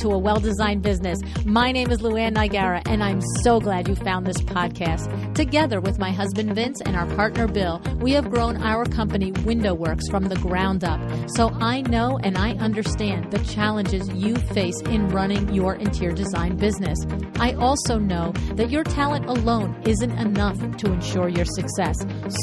to A Well-Designed Business. My name is LuAnn and I'm so glad you found this podcast. Together with my husband Vince and our partner Bill, we have grown our company WindowWorks from the ground up. So I know and I understand the challenges you face in running your interior design business. I also know that your talent alone isn't enough to ensure your success.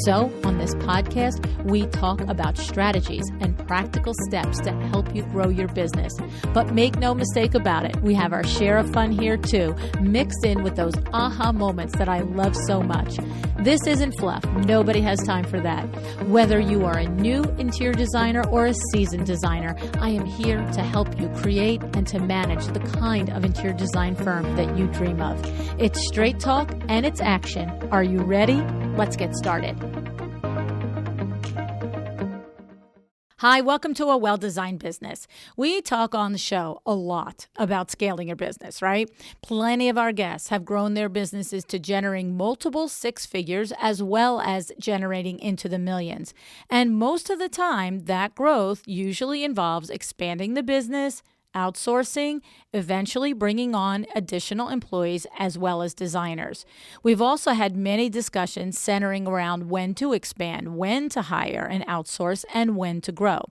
So on this podcast, we talk about strategies and practical steps to help you grow your business. But make no mistake about it, we have our share of fun here too, mixed in with those aha moments that I love so much. This isn't fluff. Nobody has time for that. Whether you are a new interior designer or a seasoned designer, I am here to help you create and to manage the kind of interior design firm that you dream of. It's straight talk and it's action. Are you ready? Let's get started. Hi, welcome to A Well-Designed Business. We talk on the show a lot about scaling your business, right? Plenty of our guests have grown their businesses to generating multiple six figures as well as generating into the millions. And most of the time, that growth usually involves expanding the business, outsourcing, eventually bringing on additional employees as well as designers. We've also had many discussions centering around when to expand, when to hire and outsource, and when to grow.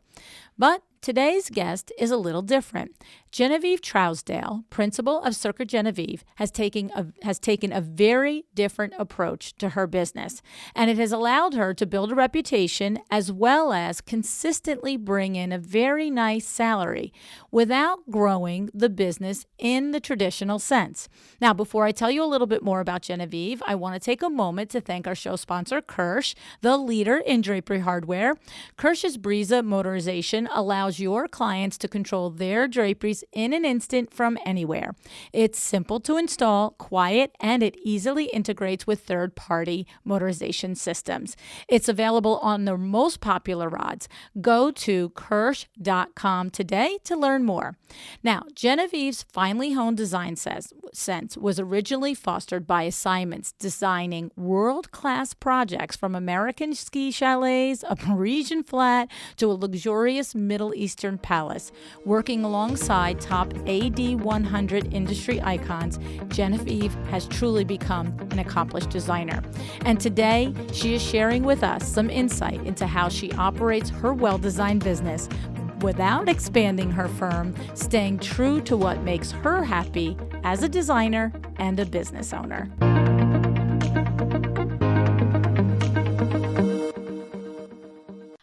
But today's guest is a little different. Genevieve Trousdale, principal of Genevieve, has taken a very different approach to her business, and it has allowed her to build a reputation as well as consistently bring in a very nice salary without growing the business in the traditional sense. Now, before I tell you a little bit more about Genevieve, I want to take a moment to thank our show sponsor, Kirsch, the leader in drapery hardware. Kirsch's Breeza motorization allows your clients to control their draperies in an instant from anywhere. It's simple to install, quiet, and it easily integrates with third-party motorization systems. It's available on the most popular rods. Go to Kirsch.com today to learn more. Now, Genevieve's finely honed design sense was originally fostered by assignments designing world-class projects from American ski chalets, a Parisian flat, to a luxurious Middle Eastern palace. Working alongside top AD100 industry icons, Genevieve has truly become an accomplished designer. And today, she is sharing with us some insight into how she operates her well-designed business without expanding her firm, staying true to what makes her happy as a designer and a business owner.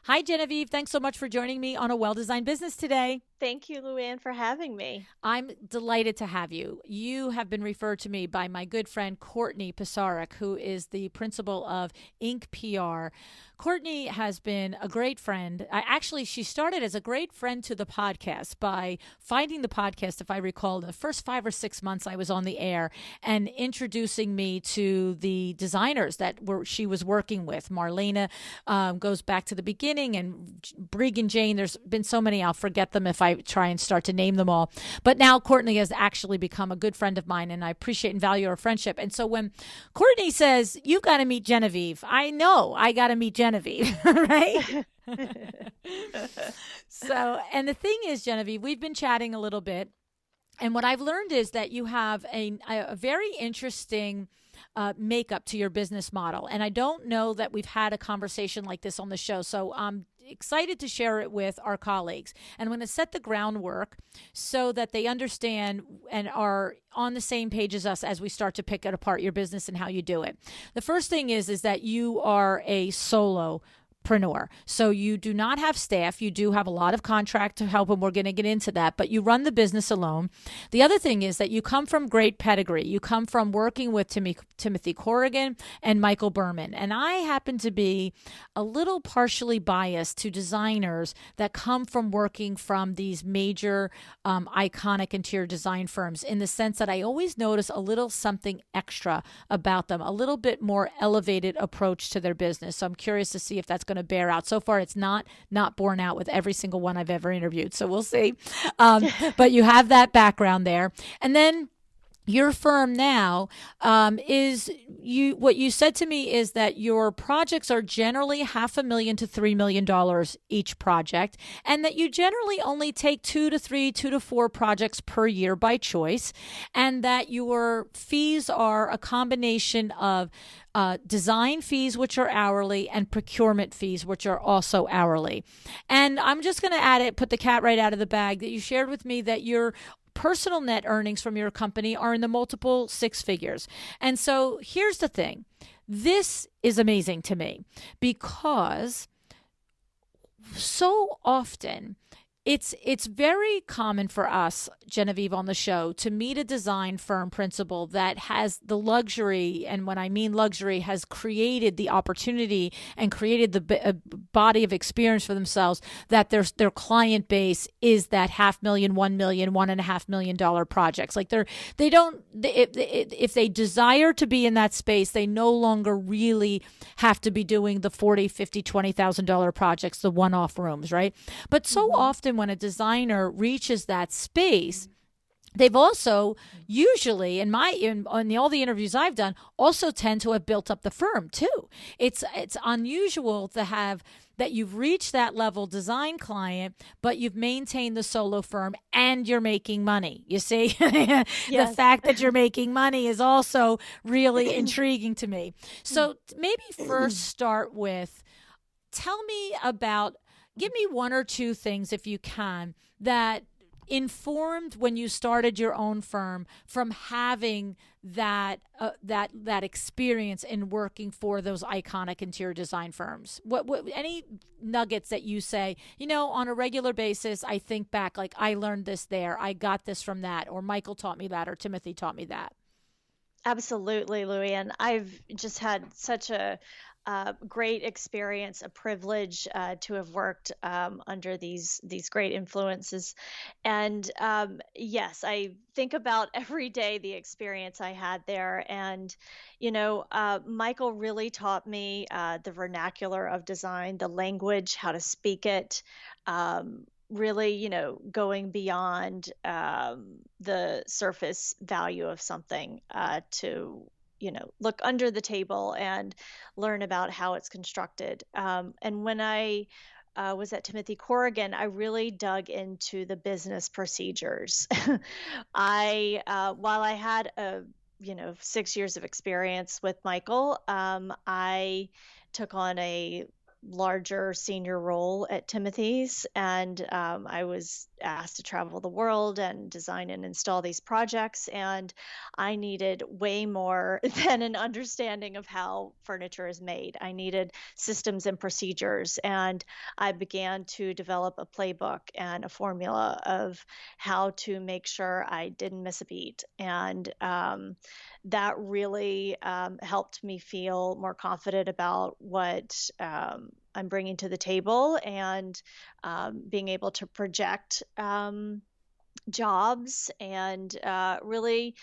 Hi, Genevieve. Thanks so much for joining me on A Well-Designed Business today. Thank you, LuAnn, for having me. I'm delighted to have you. You have been referred to me by my good friend Courtney Pisarek, who is the principal of Inc. PR. Courtney has been a great friend. She started as a great friend to the podcast by finding the podcast, if I recall, the first 5 or 6 months I was on the air, and introducing me to the designers that she was working with. Marlena goes back to the beginning, and Brig and Jane, there's been so many, I'll forget them if I try and start to name them all. But now Courtney has actually become a good friend of mine, and I appreciate and value our friendship. And so when Courtney says, you've got to meet Genevieve, I know I got to meet Genevieve, right? So, and the thing is, Genevieve, we've been chatting a little bit, and what I've learned is that you have a very interesting makeup to your business model. And I don't know that we've had a conversation like this on the show. So I'm excited to share it with our colleagues. And I'm going to set the groundwork so that they understand and are on the same page as us as we start to pick it apart, your business and how you do it. The first thing is that you are a solopreneur. So you do not have staff. You do have a lot of contract to help, and we're going to get into that, but you run the business alone. The other thing is that you come from great pedigree. You come from working with Timothy Corrigan and Michael Berman. And I happen to be a little partially biased to designers that come from working from these major iconic interior design firms, in the sense that I always notice a little something extra about them, a little bit more elevated approach to their business. So I'm curious to see if that's going to bear out. So far, it's not borne out with every single one I've ever interviewed. So we'll see. But you have that background there. And then your firm now is you. What you said to me is that your projects are generally $500,000 to $3 million each project, and that you generally only take 2 to 4 projects per year by choice, and that your fees are a combination of design fees, which are hourly, and procurement fees, which are also hourly. And I'm just going to add it, put the cat right out of the bag, that you shared with me that your personal net earnings from your company are in the multiple six figures. And so here's the thing. This is amazing to me because so often it's very common for us, Genevieve, on the show to meet a design firm principal that has the luxury, and when I mean luxury, has created the opportunity and created the body of experience for themselves, that their client base is that $500,000, $1 million, $1.5 million projects. Like they don't, if they desire to be in that space, they no longer really have to be doing the $40,000, $50,000, $20,000 projects, the one-off rooms, right? But so often when a designer reaches that space, they've also usually, in all the interviews I've done, also tend to have built up the firm too. It's unusual to have that you've reached that level design client, but you've maintained the solo firm and you're making money. You see, the fact that you're making money is also really intriguing to me. So maybe first start with, give me one or two things, if you can, that informed when you started your own firm from having that experience in working for those iconic interior design firms. What any nuggets that you say, on a regular basis, I think back, like, I learned this there, I got this from that, or Michael taught me that, or Timothy taught me that. Absolutely, LuAnn. I've just had such a great experience, a privilege to have worked under these great influences. And yes, I think about every day the experience I had there. And, Michael really taught me the vernacular of design, the language, how to speak it. Really, going beyond the surface value of something to look under the table and learn about how it's constructed. And when I was at Timothy Corrigan, I really dug into the business procedures. While I had 6 years of experience with Michael, I took on a larger senior role at Timothy's, and I was asked to travel the world and design and install these projects, and I needed way more than an understanding of how furniture is made. I needed systems and procedures, and I began to develop a playbook and a formula of how to make sure I didn't miss a beat. And that really helped me feel more confident about what I'm bringing to the table, and being able to project jobs, and really,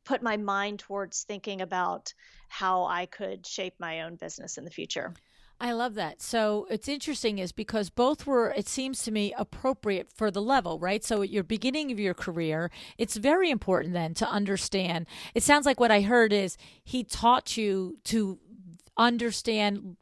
put my mind towards thinking about how I could shape my own business in the future. I love that. So it's interesting is because both were, it seems to me, appropriate for the level, right? So at your beginning of your career, it's very important then to understand. It sounds like what I heard is he taught you to understand,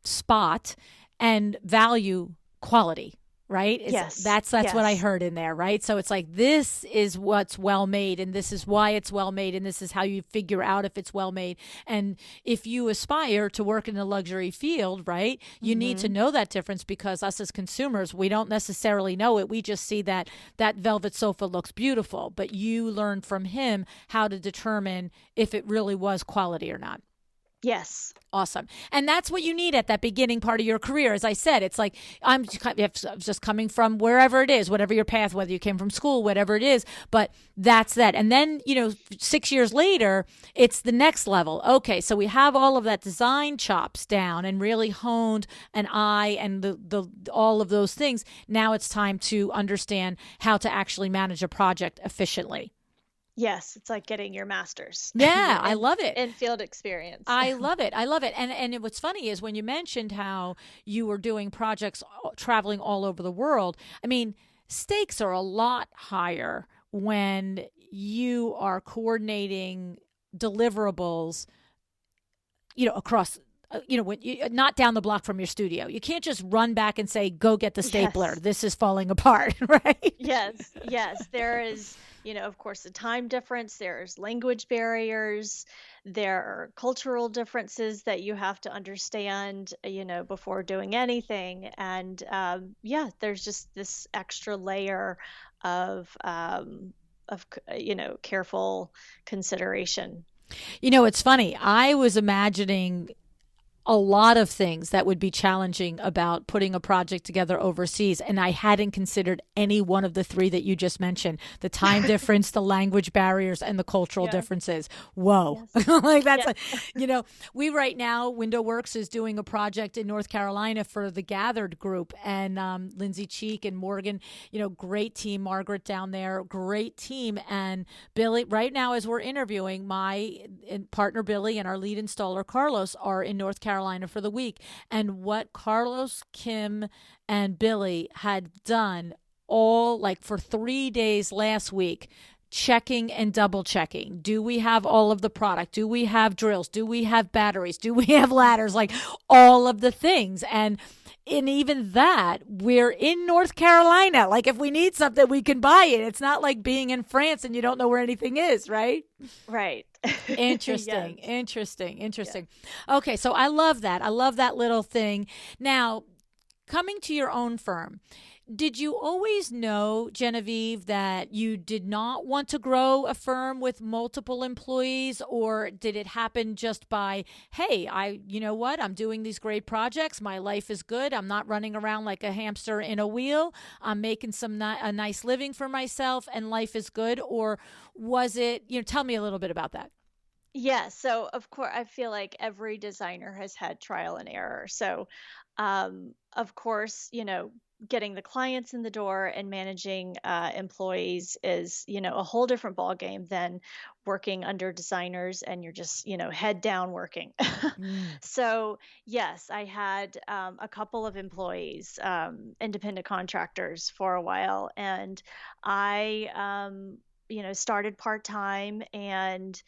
spot, and value quality, right? Yes. That's Yes. what I heard in there, right? So it's like, this is what's well made, and this is why it's well made, and this is how you figure out if it's well made. And if you aspire to work in the luxury field, right, you need to know that difference, because us as consumers, we don't necessarily know it. We just see that velvet sofa looks beautiful, but you learn from him how to determine if it really was quality or not. Yes. Awesome. And that's what you need at that beginning part of your career. As I said, it's like, I'm just coming from wherever it is, whatever your path, whether you came from school, whatever it is, but that's that. And then, 6 years later, it's the next level. Okay, so we have all of that design chops down and really honed an eye and the all of those things. Now it's time to understand how to actually manage a project efficiently. Yes, it's like getting your master's. Yeah, I love it. And field experience. I love it. I love it. And what's funny is when you mentioned how you were doing projects traveling all over the world, I mean, stakes are a lot higher when you are coordinating deliverables, across, when not down the block from your studio. You can't just run back and say, go get the stapler. Yes. This is falling apart, right? Yes, yes. There is, of course, the time difference, there's language barriers, there are cultural differences that you have to understand, before doing anything. And yeah, there's just this extra layer of careful consideration. It's funny. I was imagining a lot of things that would be challenging about putting a project together overseas. And I hadn't considered any one of the three that you just mentioned: the time difference, the language barriers, and the cultural Yeah. differences. Whoa. Yes. Like that's, Yeah. we right now, Window Works is doing a project in North Carolina for the Gathered group. And Lindsay Cheek and Morgan, great team. Margaret down there, great team. And Billy, right now, as we're interviewing, my partner Billy and our lead installer Carlos are in North Carolina for the week. And what Carlos, Kim, and Billy had done all like for 3 days last week, checking and double checking. Do we have all of the product? Do we have drills? Do we have batteries? Do we have ladders? Like all of the things. And even that, we're in North Carolina. Like if we need something, we can buy it. It's not like being in France and you don't know where anything is, right? Right. Interesting, Yes. interesting. Okay, so I love that. I love that little thing. Now, coming to your own firm, did you always know, Genevieve, that you did not want to grow a firm with multiple employees, or did it happen just by, hey, you know what, I'm doing these great projects, my life is good, I'm not running around like a hamster in a wheel, I'm making a nice living for myself, and life is good? Or was it, tell me a little bit about that. Yeah, so of course, I feel like every designer has had trial and error. So, of course, getting the clients in the door and managing employees is, a whole different ballgame than working under designers and you're just, head down working. Mm. So, yes, I had a couple of employees, independent contractors for a while, and I, started part time, and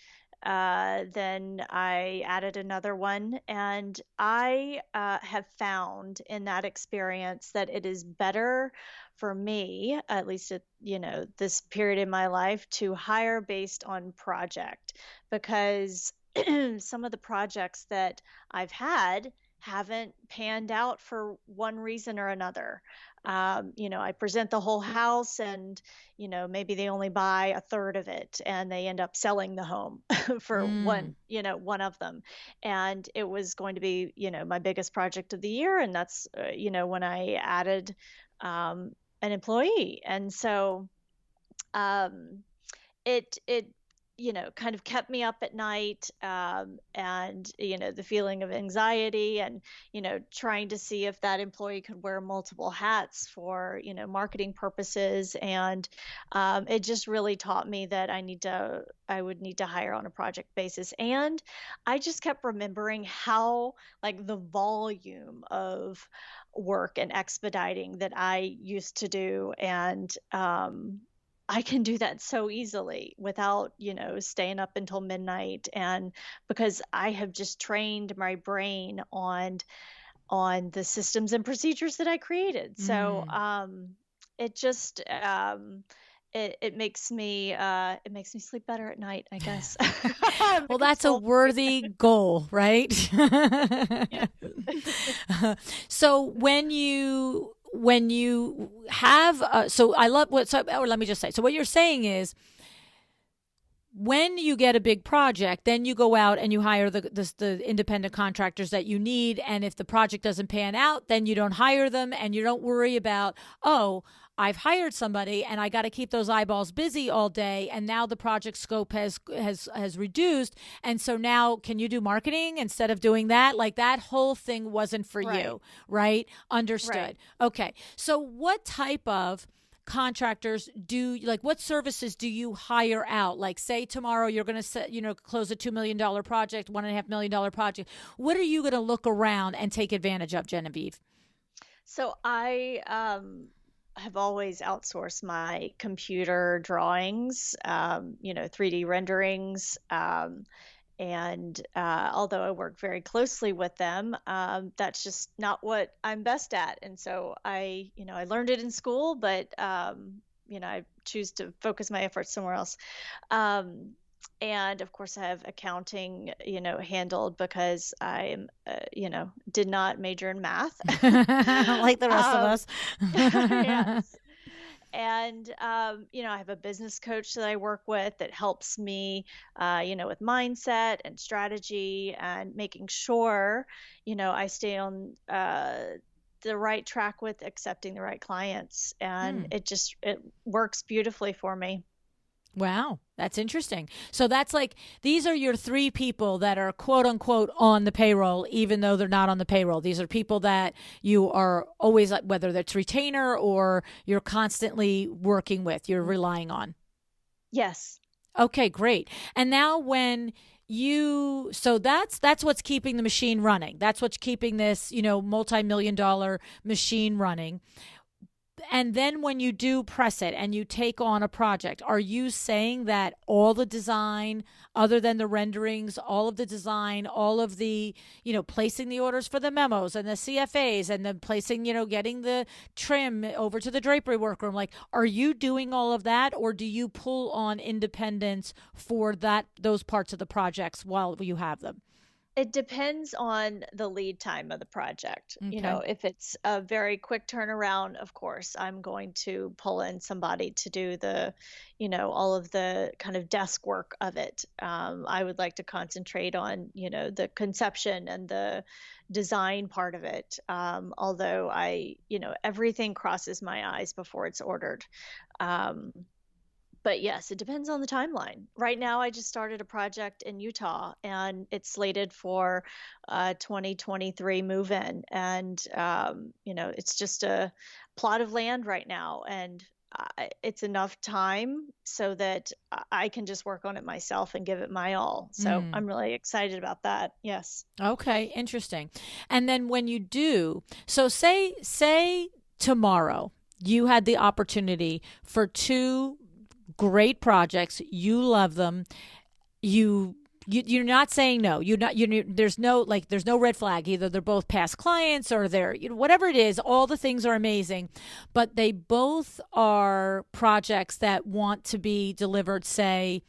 then I added another one, and I have found in that experience that it is better for me, at least at this period in my life, to hire based on project, because some of the projects that I've had haven't panned out for one reason or another. I present the whole house, and maybe they only buy a third of it, and they end up selling the home for Mm. one of them. And it was going to be, my biggest project of the year. And that's, when I added an employee. And so, um, it kind of kept me up at night, and the feeling of anxiety, and trying to see if that employee could wear multiple hats for marketing purposes. And it just really taught me that I would need to hire on a project basis. And I just kept remembering how, like, the volume of work and expediting that I used to do. And I can do that so easily without, staying up until midnight. And because I have just trained my brain on the systems and procedures that I created. So Mm. it just it makes me sleep better at night, I guess. Well, Maybe that's it's the a whole point. worthy goal, right? Yes. So when you have so I love what so or let me just say, so what you're saying is, when you get a big project, then you go out and you hire the independent contractors that you need. And if the project doesn't pan out, then you don't hire them, and you don't worry about, oh, I've hired somebody and I got to keep those eyeballs busy all day. And now the project scope has reduced. And so now, can you do marketing instead of doing that? Like that whole thing wasn't for Right. you, right? Right. Understood. Okay. So what type of contractors like, what services do you hire out? Like, say tomorrow you're going to close a $2 million project, $1.5 million project. What are you going to look around and take advantage of, Genevieve? So I have always outsourced my computer drawings, 3D renderings. And although I work very closely with them, that's just not what I'm best at. And so I learned it in school, but I choose to focus my efforts somewhere else. Um, and of course, I have accounting, handled because did not major in math. Like the rest of um, us. yes. And I have a business coach that I work with that helps me, with mindset and strategy and making sure, I stay on the right track with accepting the right clients. And Hmm. it works beautifully for me. Wow, that's interesting. So that's like these are your three people that are quote unquote on the payroll, even though they're not on the payroll. These are people that you are always, whether that's retainer or you're constantly working with, you're relying on. Yes. Okay, great. And now when so that's what's keeping the machine running. That's what's keeping this, multi-million dollar machine running. And then when you do press it and you take on a project, are you saying that all the design, other than the renderings, all of the design, all of the, placing the orders for the memos and the CFAs and then placing, getting the trim over to the drapery workroom, like, are you doing all of that, or do you pull on independence for those parts of the projects while you have them? It depends on the lead time of the project. Okay. If it's a very quick turnaround, of course, I'm going to pull in somebody to do all of the kind of desk work of it. I would like to concentrate on, the conception and the design part of it. Although everything crosses my eyes before it's ordered. Um, but yes, it depends on the timeline. Right now, I just started a project in Utah, and it's slated for 2023 move in, and it's just a plot of land right now, and it's enough time so that I can just work on it myself and give it my all. So Mm. I'm really excited about that. Yes. Okay, interesting. And then when you do, so say tomorrow you had the opportunity for two great projects, you love them, you're not saying no. There's no red flag. Either they're both past clients or they're, whatever it is, all the things are amazing, but they both are projects that want to be delivered, say,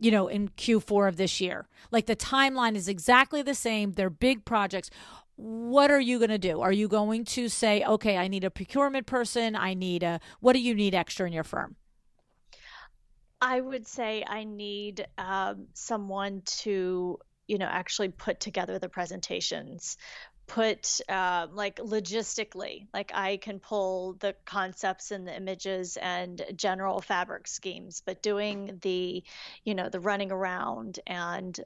in Q4 of this year. Like the timeline is exactly the same. They're big projects. What are you going to do? Are you going to say, okay, I need a procurement person. What do you need extra in your firm? I would say I need someone to, actually put together the presentations, put like logistically, like I can pull the concepts and the images and general fabric schemes, but doing the running around and,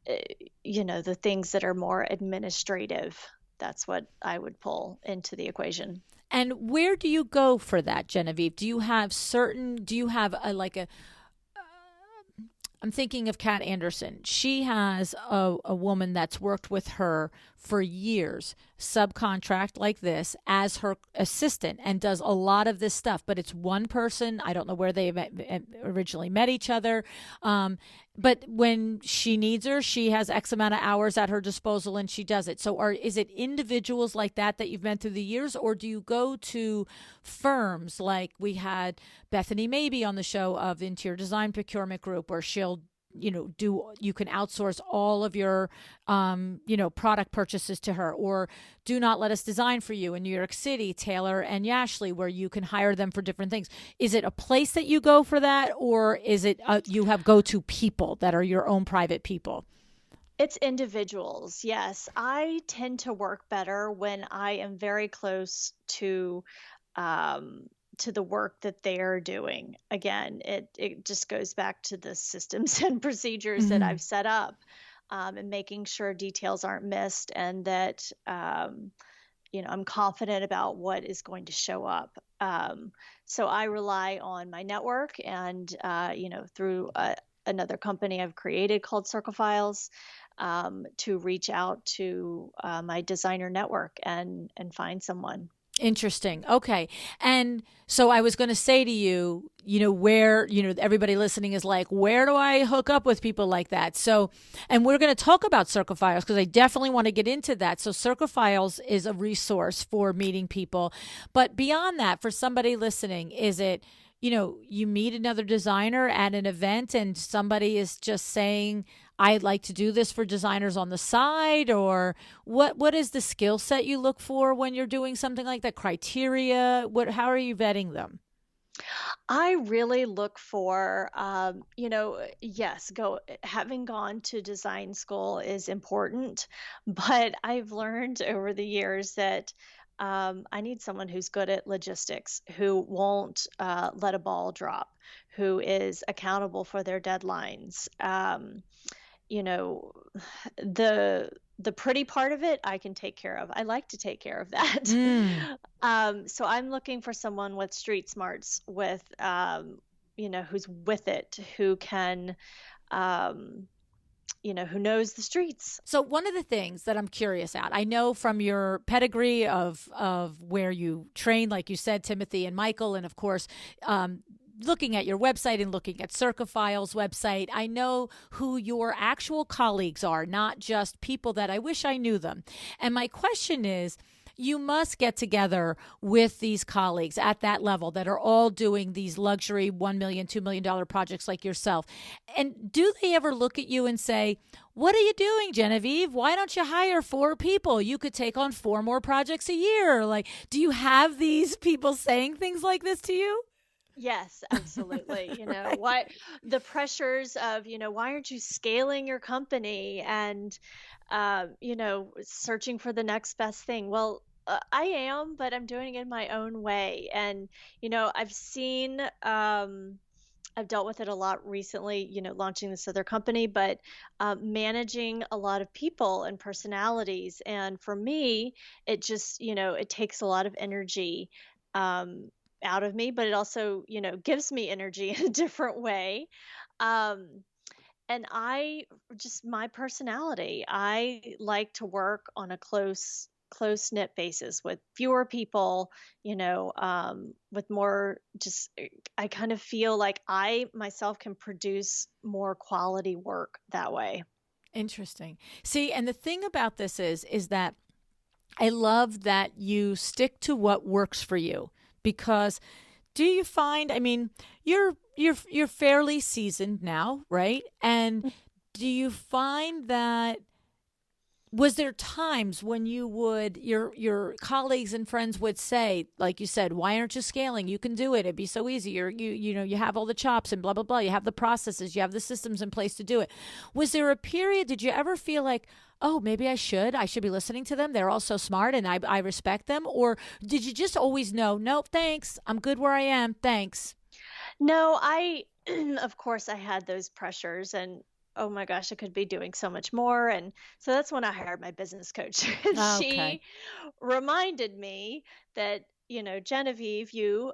the things that are more administrative, that's what I would pull into the equation. And where do you go for that, Genevieve? Do you have I'm thinking of Kat Anderson. She has a woman that's worked with her for years, subcontract like this as her assistant, and does a lot of this stuff. But it's one person. I don't know where originally met each other. But when she needs her, she has X amount of hours at her disposal and she does it. So is it individuals like that you've met through the years, or do you go to firms like we had Bethany Maybe on the show of Interior Design Procurement Group, where she'll you can outsource all of your product purchases to her, or Do Not Let Us Design for You in New York City, Taylor and Yashley, where you can hire them for different things. Is it a place that you go for that, or is it you have go-to people that are your own private people? It's individuals. Yes. I tend to work better when I am very close um, to the work that they're doing. Again, it just goes back to the systems and procedures that Mm-hmm. I've set up, and making sure details aren't missed and that, I'm confident about what is going to show up. So I rely on my network and, through another company I've created called Circle Files, to reach out to my designer network and find someone. Interesting. Okay. And so I was going to say to you, where, everybody listening is like, where do I hook up with people like that? So, and we're going to talk about Circophiles because I definitely want to get into that. So, Circophiles is a resource for meeting people. But beyond that, for somebody listening, is it, you meet another designer at an event and somebody is just saying, I'd like to do this for designers on the side, or what is the skill set you look for when you're doing something like that? Criteria? How are you vetting them? I really look for, yes, having gone to design school is important, but I've learned over the years that I need someone who's good at logistics, who won't let a ball drop, who is accountable for their deadlines. You know, the the pretty part of it I can take care of. I like to take care of that. Mm. So I'm looking for someone with street smarts, with who's with it, who can, um, who knows the streets. So one of the things that I'm curious at, I know from your pedigree of where you train, like you said, Timothy and Michael, and of course, looking at your website and looking at Circophile's website, I know who your actual colleagues are, not just people that I wish I knew them. And my question is, you must get together with these colleagues at that level that are all doing these luxury $1 million, $2 million projects like yourself. And do they ever look at you and say, what are you doing, Genevieve? Why don't you hire 4 people? You could take on 4 more projects a year. Like, do you have these people saying things like this to you? Yes, absolutely. Right. Why the pressures of, why aren't you scaling your company and, searching for the next best thing? Well, I am, but I'm doing it in my own way. And, I've seen, I've dealt with it a lot recently, launching this other company, but managing a lot of people and personalities. And for me, it just, it takes a lot of energy um, out of me, but it also, gives me energy in a different way. Um, and my personality, I like to work on a close knit basis with fewer people, with more just, I kind of feel like I myself can produce more quality work that way. Interesting. See, and the thing about this is that I love that you stick to what works for you because do you find, I mean, you're fairly seasoned now, right? And do you find that was there times when you would your colleagues and friends would say, like you said, why aren't you scaling? You can do it. It'd be so easy. You have all the chops and blah blah blah. You have the processes, you have the systems in place to do it. Was there a period, did you ever feel like, oh, maybe I should be listening to them. They're all so smart and I respect them? Or did you just always know, nope, thanks. I'm good where I am. Thanks. No, of course, I had those pressures and oh my gosh, I could be doing so much more. And so that's when I hired my business coach. And Okay. she reminded me that, Genevieve, you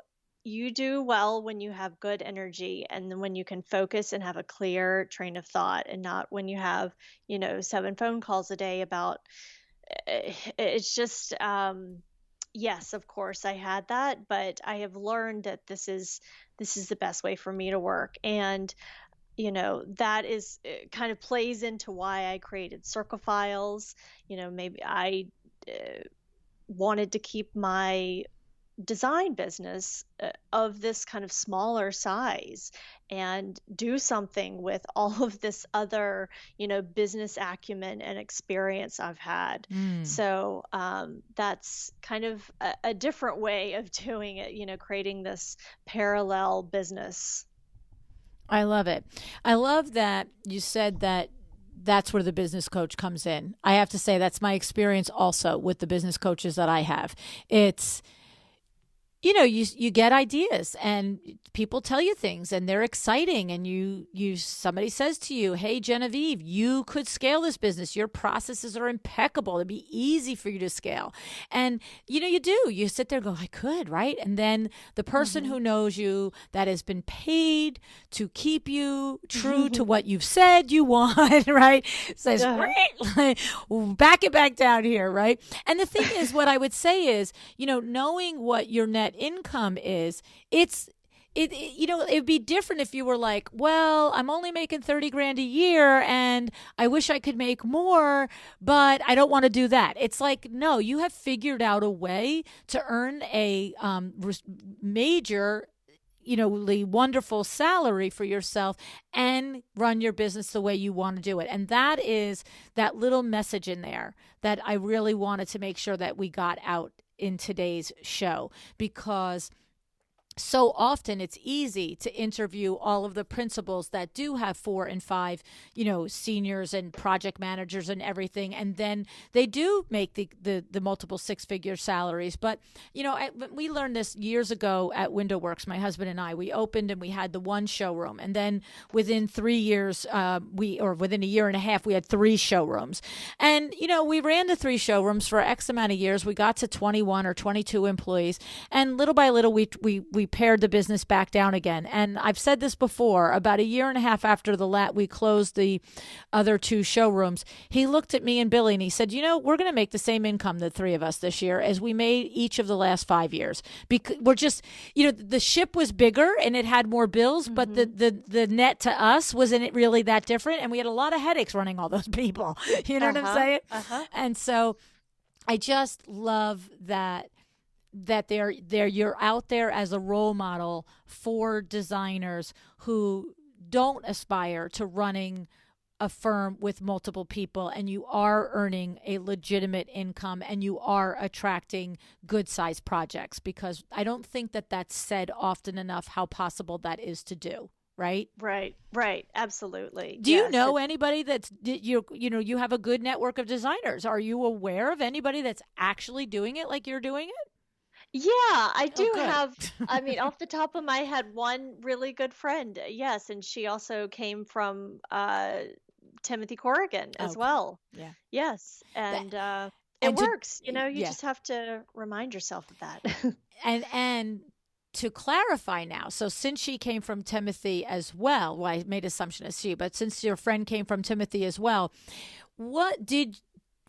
do well when you have good energy and then when you can focus and have a clear train of thought and not when you have, 7 phone calls a day about it's just yes, of course I had that, but I have learned that this is the best way for me to work. And that is kind of plays into why I created Circle Files. Maybe I uh, wanted to keep my design business of this kind of smaller size and do something with all of this other, business acumen and experience I've had. Mm. So that's kind of a different way of doing it, creating this parallel business. I love it. I love that you said that that's where the business coach comes in. I have to say that's my experience also with the business coaches that I have. It's you get ideas and people tell you things and they're exciting, and somebody says to you, hey Genevieve, you could scale this business, your processes are impeccable, it'd be easy for you to scale. And you sit there and go, I could, right? And then the person who knows you, that has been paid to keep you true to what you've said you want, right, says, great, back it back down here, right? And the thing is, what I would say is, knowing what your net income is, it'd be different if you were like, well, I'm only making 30 grand a year and I wish I could make more, but I don't want to do that. It's like, no, you have figured out a way to earn a major, wonderful salary for yourself and run your business the way you want to do it. And that is that little message in there that I really wanted to make sure that we got out in today's show, because so often it's easy to interview all of the principals that do have 4 and 5, seniors and project managers and everything. And then they do make the multiple 6-figure salaries. But, we learned this years ago at Window Works, my husband and I. We opened and we had the 1 showroom. And then within 3 years, within a year and a half, we had 3 showrooms. And, we ran the 3 showrooms for X amount of years. We got to 21 or 22 employees. And little by little, we pared the business back down again. And I've said this before, about a year and a half after we closed the other 2 showrooms, he looked at me and Billy and he said, we're going to make the same income, the 3 of us, this year as we made each of the last 5 years. Because we're just, the ship was bigger and it had more bills, but the net to us wasn't really that different. And we had a lot of headaches running all those people. You know what I'm saying? And so I just love that you're out there as a role model for designers who don't aspire to running a firm with multiple people, and you are earning a legitimate income and you are attracting good sized projects, because I don't think that that's said often enough how possible that is to do. Right? Right. Absolutely. Do you know anybody you have a good network of designers? Are you aware of anybody that's actually doing it like you're doing it? Yeah, I do good. have, I mean, off the top of my head, one really good friend. Yes, and she also came from Timothy Corrigan as well. Yeah. Yes, and it works. You just have to remind yourself of that. And to clarify now, so since she came from Timothy as well, I made assumption as she, but since your friend came from Timothy as well,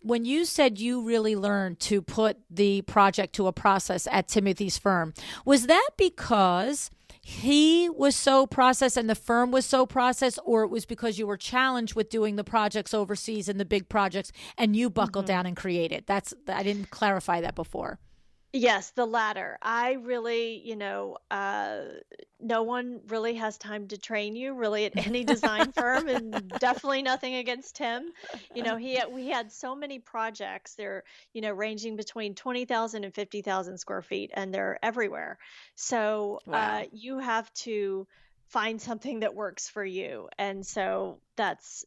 when you said you really learned to put the project to a process at Timothy's firm, was that because he was so processed and the firm was so processed, or it was because you were challenged with doing the projects overseas and the big projects and you buckled down and created? I didn't clarify that before. Yes, the latter. I really, no one really has time to train you really at any design firm, and definitely nothing against him. We had so many projects. They're, ranging between 20,000 and 50,000 square feet, and they're everywhere. So Wow. you have to find something that works for you. And so that's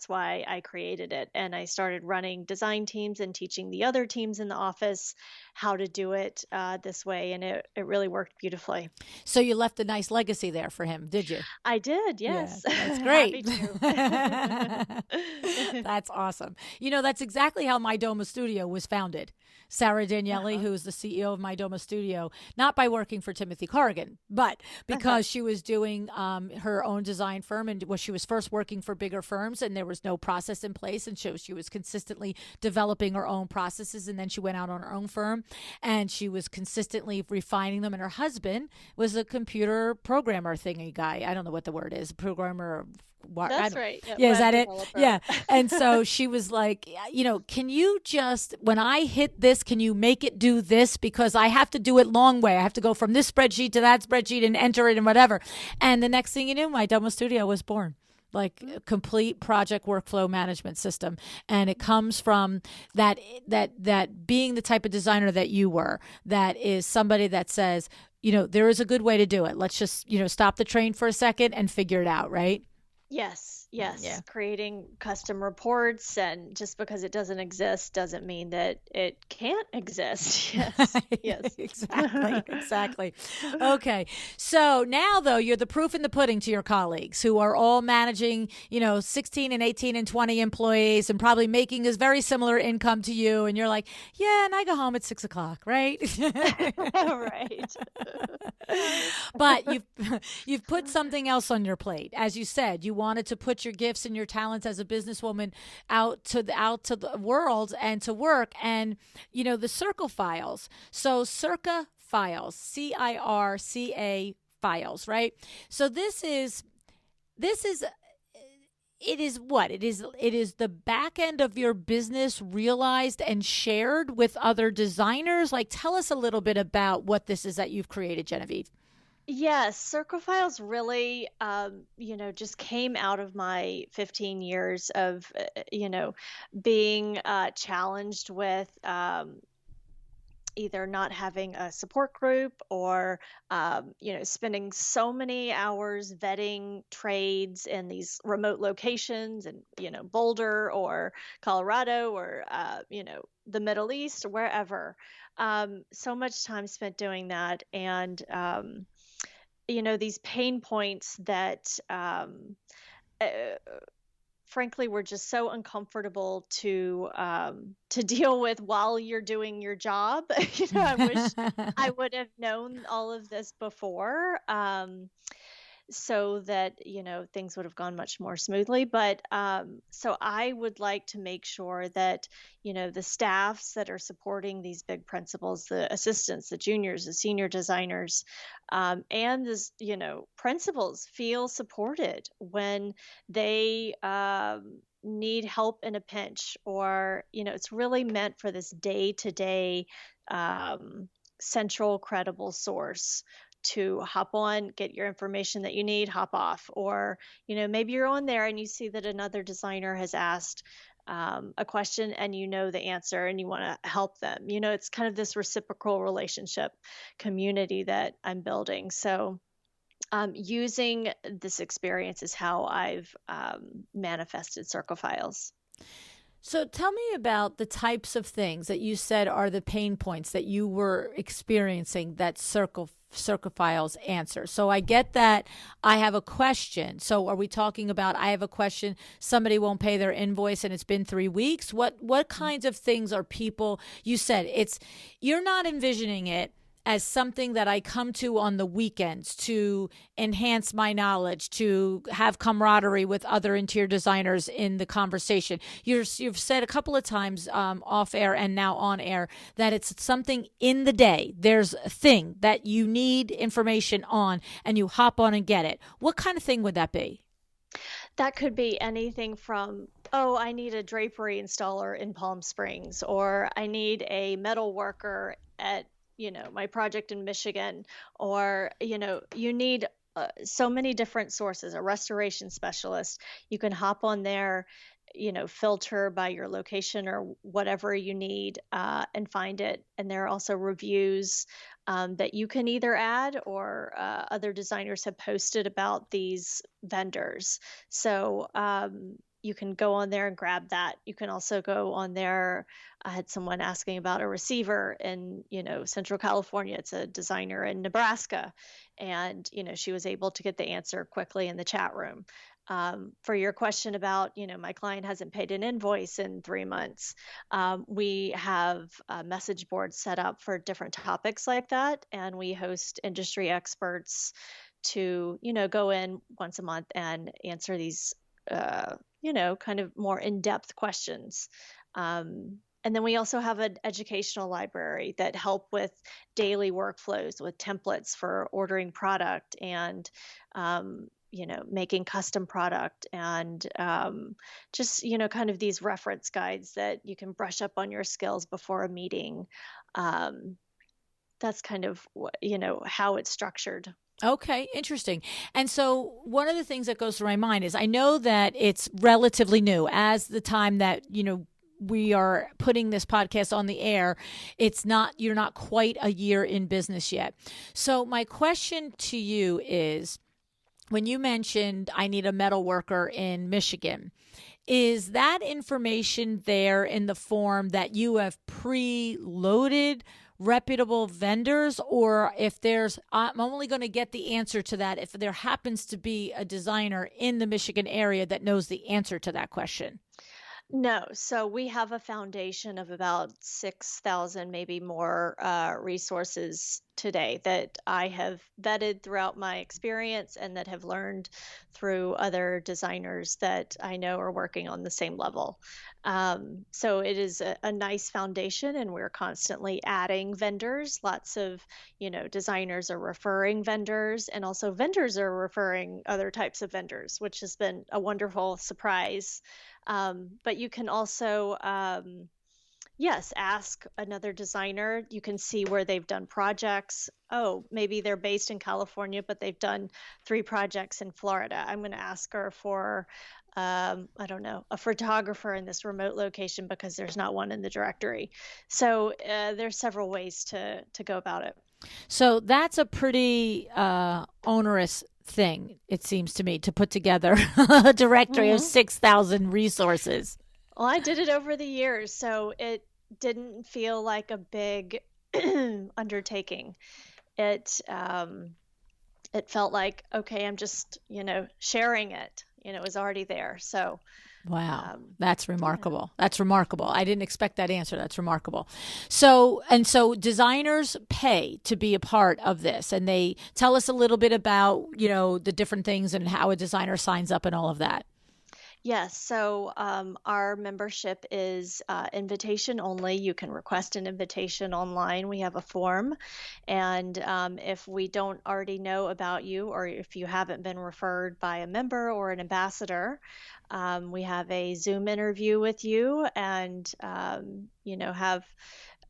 why I created it. And I started running design teams and teaching the other teams in the office how to do it this way. And it really worked beautifully. So you left a nice legacy there for him, did you? I did, yes. Yeah, that's great. Happy to. That's awesome. That's exactly how My Doma Studio was founded. Sarah Daniele, who is the CEO of My Doma Studio, not by working for Timothy Corrigan, but because she was doing her own design firm, and she was first working for bigger firms and there was no process in place, and she was consistently developing her own processes, and then she went out on her own firm and she was consistently refining them. And her husband was a computer programmer thingy guy. I don't know what the word is, programmer. That's right. Yeah, is that it? Yeah. And so she was like, can you just, when I hit this, can you make it do this? Because I have to do it long way. I have to go from this spreadsheet to that spreadsheet and enter it and whatever. And the next thing you knew, My Doma Studio was born. Like a complete project workflow management system. And it comes from that being the type of designer that you were, that is somebody that says, there is a good way to do it. Let's just, stop the train for a second and figure it out, right? Yes. Yeah. Creating custom reports, and just because it doesn't exist doesn't mean that it can't exist. Yes. Exactly. Okay. So now, though, you're the proof in the pudding to your colleagues who are all managing, 16 and 18 and 20 employees and probably making a very similar income to you. And you're like, yeah, and I go home at 6 o'clock, right? Right. But you've put something else on your plate. As you said, you wanted to put your gifts and your talents as a businesswoman out to the world and to work, and the circle files. So circa files, CIRCA files, right? So this is it is what it is the back end of your business realized and shared with other designers. Like, tell us a little bit about what this is that you've created, Genevieve. Yes, Circle Files really, just came out of my 15 years of, being challenged with either not having a support group or spending so many hours vetting trades in these remote locations and Boulder or Colorado or the Middle East or wherever. So much time spent doing that, and these pain points that uh, frankly were just so uncomfortable to deal with while you're doing your job. I wish I would have known all of this before. So that things would have gone much more smoothly, but so I would like to make sure that the staffs that are supporting these big principals, the assistants, the juniors, the senior designers, and this principals feel supported when they need help in a pinch, or it's really meant for this day to day central credible source to hop on, get your information that you need, hop off. Or, maybe you're on there and you see that another designer has asked a question and you know the answer and you want to help them. It's kind of this reciprocal relationship community that I'm building. So, using this experience is how I've manifested Circle Files. So tell me about the types of things that you said are the pain points that you were experiencing that circle files answer. So I get that I have a question. So are we talking about I have a question, somebody won't pay their invoice and it's been 3 weeks? What kinds of things are people, you said you're not envisioning it as something that I come to on the weekends to enhance my knowledge, to have camaraderie with other interior designers in the conversation. You've said a couple of times off air and now on air that it's something in the day. There's a thing that you need information on and you hop on and get it. What kind of thing would that be? That could be anything from, oh, I need a drapery installer in Palm Springs, or I need a metal worker at, my project in Michigan, or, you need so many different sources, a restoration specialist. You can hop on there, filter by your location or whatever you need, and find it. And there are also reviews that you can either add, or other designers have posted about these vendors. So you can go on there and grab that. You can also go on there. I had someone asking about a receiver in, Central California. It's a designer in Nebraska. And, she was able to get the answer quickly in the chat room. For your question about, my client hasn't paid an invoice in 3 months, we have a message board set up for different topics like that, and we host industry experts to, go in once a month and answer these, kind of more in-depth questions. And then we also have an educational library that help with daily workflows, with templates for ordering product and making custom product, and just, kind of these reference guides that you can brush up on your skills before a meeting. Um, that's kind of how it's structured. Okay, interesting. And so one of the things that goes through my mind is I know that it's relatively new as the time that, we are putting this podcast on the air. You're not quite a year in business yet. So my question to you is, when you mentioned I need a metal worker in Michigan, is that information there in the form that you have pre-loaded reputable vendors, or if there's, I'm only going to get the answer to that if there happens to be a designer in the Michigan area that knows the answer to that question? No, so we have a foundation of about 6,000, maybe more resources today that I have vetted throughout my experience and that have learned through other designers that I know are working on the same level. So it is a nice foundation, and we're constantly adding vendors. Lots of, designers are referring vendors, and also vendors are referring other types of vendors, which has been a wonderful surprise. But you can also, yes, ask another designer. You can see where they've done projects. Oh, maybe they're based in California, but they've done 3 projects in Florida. I'm going to ask her for, I don't know, a photographer in this remote location because there's not one in the directory. So there's several ways to go about it. So that's a pretty onerous thing, it seems to me, to put together a directory of hmm 6,000 resources. Well, I did it over the years, so it didn't feel like a big undertaking. It it felt like, okay, I'm just, sharing it. It was already there. So, Wow, um, that's yeah. remarkable. That's remarkable. I didn't expect that answer. That's remarkable. So designers pay to be a part of this, and they tell us a little bit about, the different things and how a designer signs up and all of that. Yes, so our membership is invitation only. You can request an invitation online. We have a form. And if we don't already know about you, or if you haven't been referred by a member or an ambassador, we have a Zoom interview with you and, have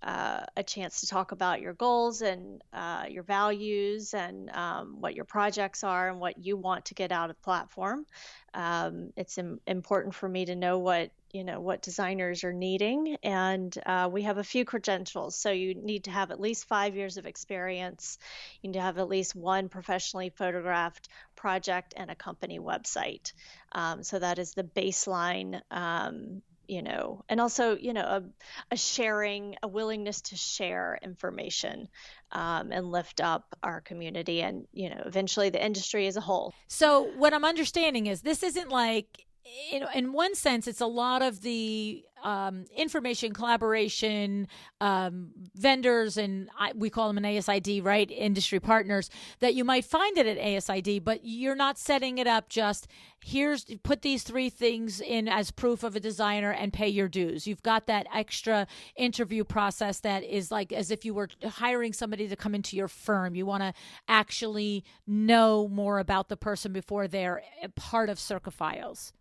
a chance to talk about your goals and your values and what your projects are and what you want to get out of the platform. It's important for me to know what designers are needing, and we have a few credentials. So you need to have at least 5 years of experience. You need to have at least one professionally photographed project and a company website. So that is the baseline. And also, a sharing, a willingness to share information, and lift up our community and, eventually the industry as a whole. So what I'm understanding is this isn't like, in one sense, it's a lot of the information collaboration vendors, and we call them an ASID, right? Industry partners that you might find it at ASID, but you're not setting it up just here's put these 3 things in as proof of a designer and pay your dues. You've got that extra interview process that is like as if you were hiring somebody to come into your firm. You want to actually know more about the person before they're a part of Circa Files.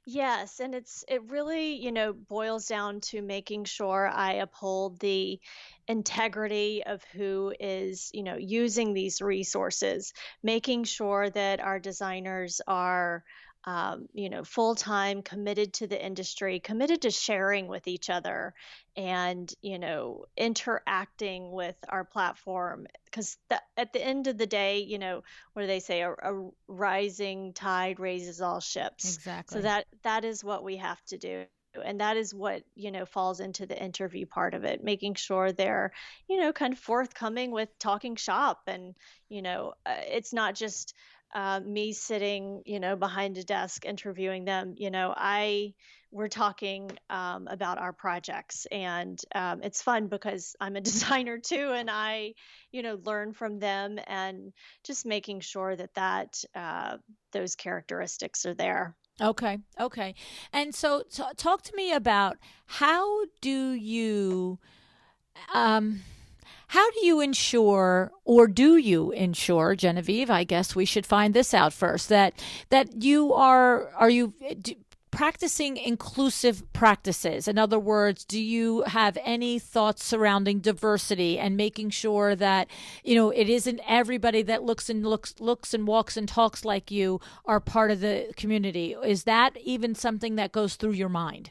Yes, and it really, boils down to making sure I uphold the integrity of who is, using these resources, making sure that our designers are full time, committed to the industry, committed to sharing with each other and, interacting with our platform. Because at the end of the day, what do they say? A rising tide raises all ships. So Exactly. that is what we have to do. And that is what, falls into the interview part of it, making sure they're, kind of forthcoming with talking shop. And, it's not just me sitting, behind a desk interviewing them. We're talking about our projects, and it's fun because I'm a designer too, and I, learn from them, and just making sure that those characteristics are there. Okay. Okay. And so, talk to me about how do you um how do you ensure, or do you ensure, Genevieve, I guess we should find this out first, that you are you practicing inclusive practices? In other words, do you have any thoughts surrounding diversity and making sure that, it isn't everybody that looks and walks and talks like you are part of the community? Is that even something that goes through your mind?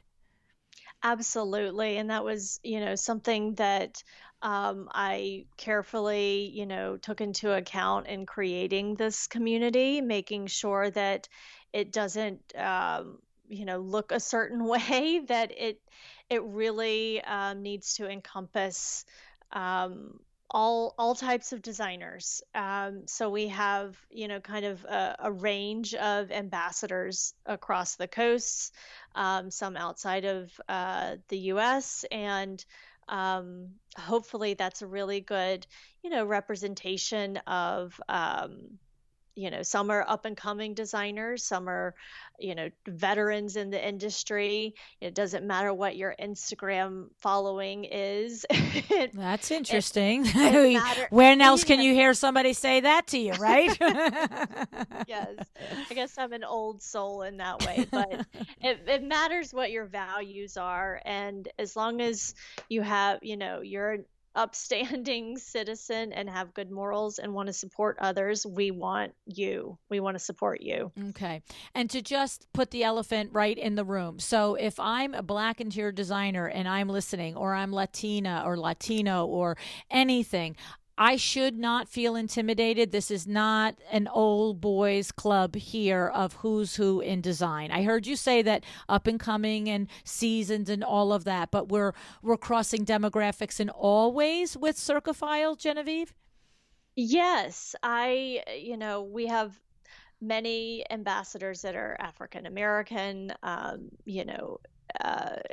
Absolutely. And that was, something that I carefully, took into account in creating this community, making sure that it doesn't, look a certain way, that it really needs to encompass um, all types of designers. So we have, kind of a range of ambassadors across the coasts, some outside of the US. And hopefully that's a really good, representation of, some are up and coming designers, some are, veterans in the industry. It doesn't matter what your Instagram following is. That's it, interesting. it matter. When else can Yeah. you hear somebody say that to you, right? Yes. I guess I'm an old soul in that way, but it matters what your values are. And as long as you're an upstanding citizen and have good morals and want to support others, we want you. We want to support you. Okay. And to just put the elephant right in the room. So if I'm a black interior designer and I'm listening, or I'm Latina or Latino or anything, I should not feel intimidated. This is not an old boys club here of who's who in design. I heard you say that up and coming and seasoned and all of that, but we're crossing demographics in all ways with Circophile, Genevieve? Yes, we have many ambassadors that are African American,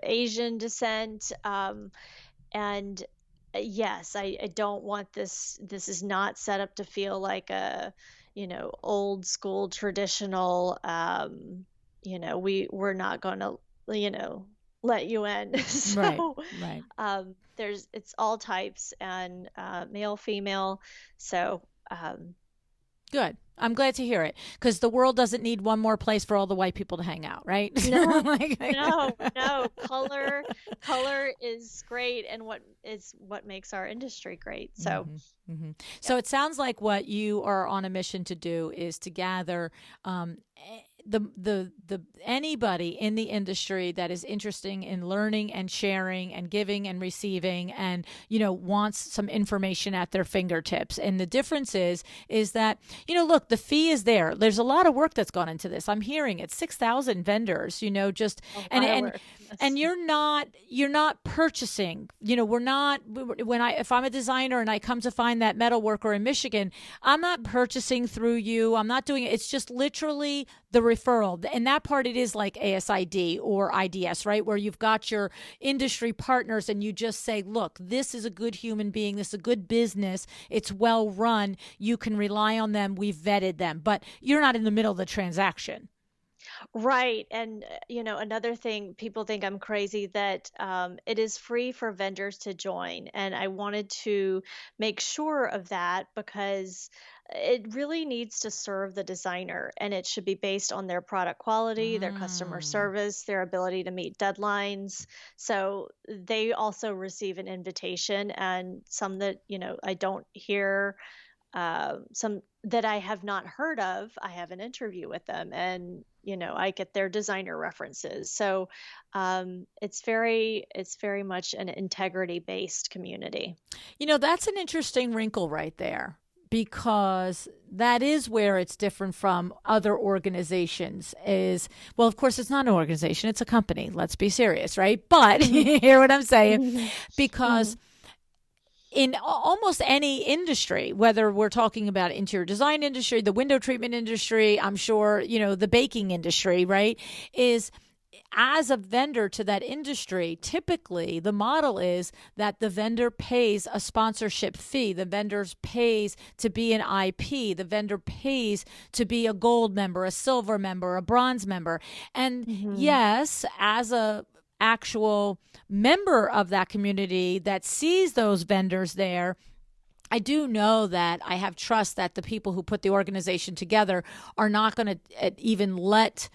Asian descent, and yes, I don't want this. This is not set up to feel like a, old school traditional. We're not going to, you know, let you in. Right, So, right. it's all types and male, female. So, Good. I'm glad to hear it, because the world doesn't need one more place for all the white people to hang out, right? no, Like- no. Color is great, and what makes our industry great. So, Mhm, mhm. yeah. So it sounds like what you are on a mission to do is to gather the anybody in the industry that is interested in learning and sharing and giving and receiving, and wants some information at their fingertips. And the difference is that look, the fee is there. There's a lot of work that's gone into this. I'm hearing it, 6,000 vendors. Just A and lot of and work. and Yes. you're not purchasing. We're not, when I if I'm a designer and I come to find that metal worker in Michigan, I'm not purchasing through you. I'm not doing it. It's just literally the referral. And that part, it is like ASID or IDS, right? Where you've got your industry partners and you just say, look, this is a good human being. This is a good business. It's well run. You can rely on them. We've vetted them, but you're not in the middle of the transaction. Right. And, another thing, people think I'm crazy that it is free for vendors to join. And I wanted to make sure of that because it really needs to serve the designer, and it should be based on their product quality, their customer Mm. service, their ability to meet deadlines. So they also receive an invitation, and some that, I don't hear, some that I have not heard of, I have an interview with them, and I get their designer references. So it's very much an integrity based community. That's an interesting wrinkle right there, because that is where it's different from other organizations. Is, well, of course, it's not an organization, it's a company. Let's be serious, right? But Mhm. you hear what I'm saying? Mhm. Because Mhm. in almost any industry, whether we're talking about interior design industry, the window treatment industry, I'm sure, the baking industry, right, is, as a vendor to that industry, typically the model is that the vendor pays a sponsorship fee. The vendor pays to be an IP. The vendor pays to be a gold member, a silver member, a bronze member. And Mhm. yes, as a actual member of that community that sees those vendors there, I do know that I have trust that the people who put the organization together are not going to even let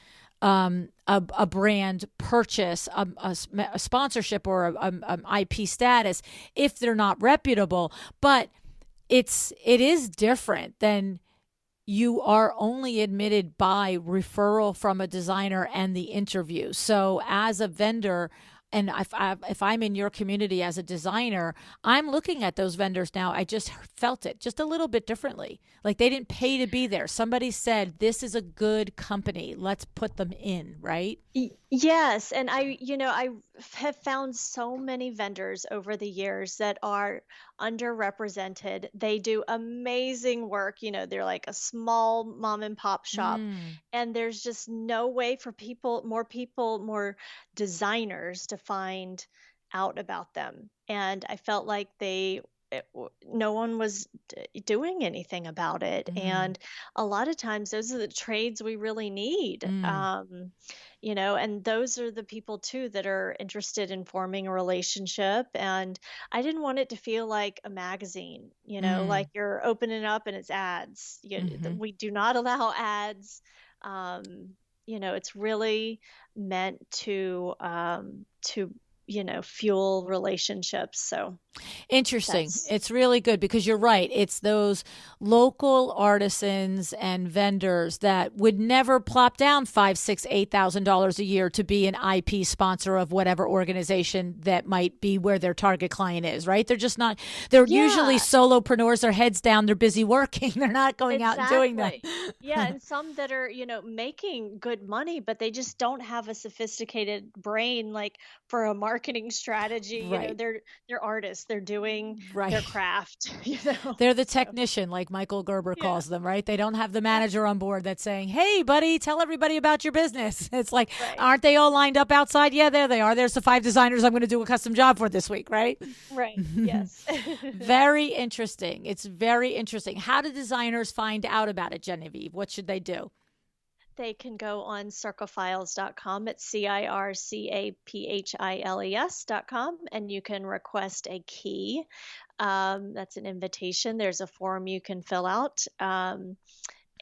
a brand purchase a sponsorship or an IP status if they're not reputable. But it is different than, you are only admitted by referral from a designer and the interview. So as a vendor, And if I'm in your community as a designer, I'm looking at those vendors now. I just felt it just a little bit differently. Like they didn't pay to be there. Somebody said, this is a good company. Let's put them in, right? Yes, and I have found so many vendors over the years that are underrepresented. They do amazing work. They're like a small mom and pop shop, Mm, and there's just no way for people, more designers to find out about them. And I felt like no one was doing anything about it. mm, And a lot of times, those are the trades we really need. mm, And those are the people too that are interested in forming a relationship. And I didn't want it to feel like a magazine, like mm, you're opening up and it's ads. mm-hmm. We do not allow ads. um it's really meant to fuel relationships. So Interesting. that's It's really good because you're right. It's those local artisans and vendors that would never plop down five, six, $8,000 a year to be an IP sponsor of whatever organization that might be where their target client is, right? They're just not, they're usually yeah. solopreneurs, their heads down, they're busy working. They're not going out and doing that. Exactly. Yeah, and some that are, making good money, but they just don't have a sophisticated brain like for a marketing strategy. Right. They're artists. They're doing their Right. craft, They're the So, technician, like Michael Gerber yeah. calls them, right? They don't have the Yeah. manager on board that's saying, hey, buddy, tell everybody about your business. It's like, Right. aren't they all lined up outside? Yeah, there they are. There's the 5 designers I'm going to do a custom job for this week, right? Right. Yes. Very interesting. It's very interesting. How do designers find out about it, Genevieve? What should they do? They can go on circlefiles.com. It's circaphiles.com, and you can request a key. That's an invitation. There's a form you can fill out.